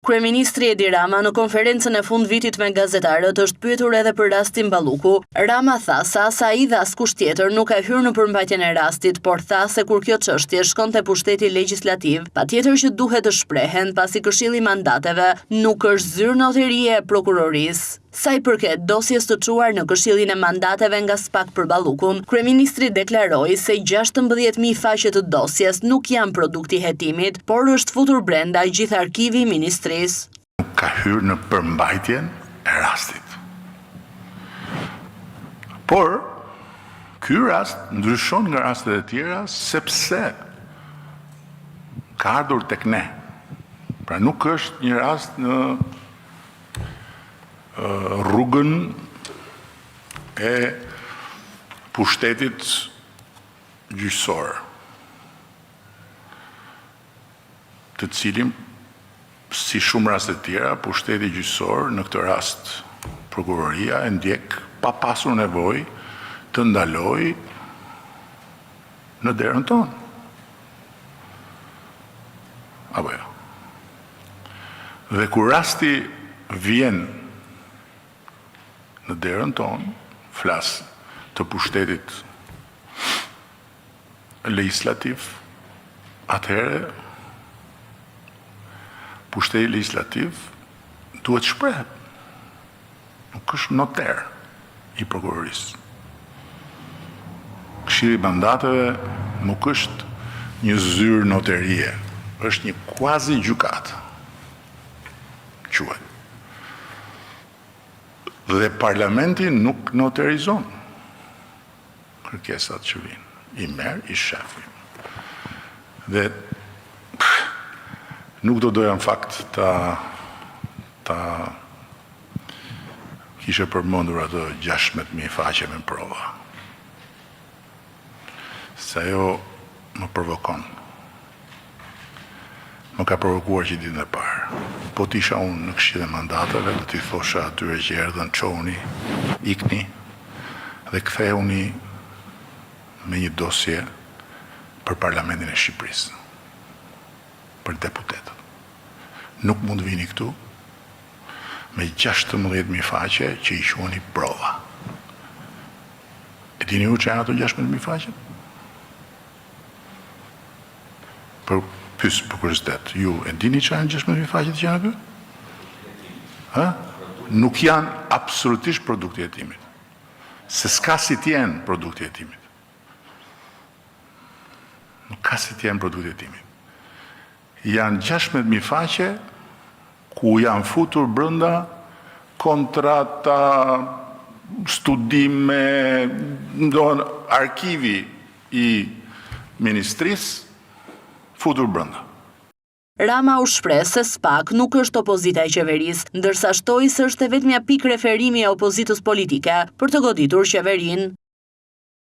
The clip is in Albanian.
Kryeministri Edi Rama në konferencën e fundvitit me gazetarët është pyetur edhe për rastin Balluku. Rama tha se as ai dhe askush tjetër nuk ka hyrë në përmbajtjen e rastit, por tha se kur kjo çështje shkon te pushteti legjislativ, patjetër që duhet të shprehen pasi Këshilli i Mandateve nuk është zyrë noterie e prokurorisë. Sa i përket dosjes të çuar në Këshillin e Mandateve nga SPAK për Ballukun, kryeministri deklaroi se 16.000 faqe të dosjes nuk janë produkti i hetimit, por është futur brenda gjithë arkivi i ministrisë. Nuk ka hyrë në përmbajtjen e rastit. Por ky rast ndryshon nga rastet e tjera sepse ka ardhur tek ne. Pra nuk është një rast në rrugën e pushtetit gjyqësor, të cilin, si shumë raste tjera, pushteti gjyqësor, në këtë rast prokuroria, e ndjek pa pasur nevojë të ndaloj në derën tonë. Apo jo. Dhe kur rasti vjen në derën tonë, flas të pushtetit legislativ, atëherë pushteti legislativ duhet shprehet. Nuk është noter i prokurorisë. Këshilli i Mandateve nuk është një zyrë noterie, është një quasi gjykatë. Quhet. Dhe parlamenti nuk noterizon kërkesat që vinë. I merr, i shef. Dhe nuk do doja në fakt ta kishe përmendur ato 16.000 faqe me prova. Se ajo më provokon. Më ka provokuar që ditën e parë. Po t'isha unë në Këshillin e Mandateve, do t'i thosha atyre që erdhën, çohuni, ikni dhe kthehuni me një dosje për Parlamentin e Shqipërisë, për deputetët. Nuk mund vini këtu me 16.000 faqe që i quheni prova. E dini ju që janë ato 16.000 faqe? Pyes për kuriozitet, ju e dini që janë 16.000 faqe që janë këtu? Nuk janë absolutisht produkti i hetimit. Se s'ka si t'jenë produkti i hetimit. Nuk ka si t'jenë produkti i hetimit. Janë 16.000 faqe ku janë futur brenda kontrata, studime, ndonë arkivi i ministrisë futur brenda. Rama u shpreh se SPAK nuk është opozita e qeverisë, ndërsa shtoi se është vetëm një pikë referimi e opozitës politike për të goditur qeverinë.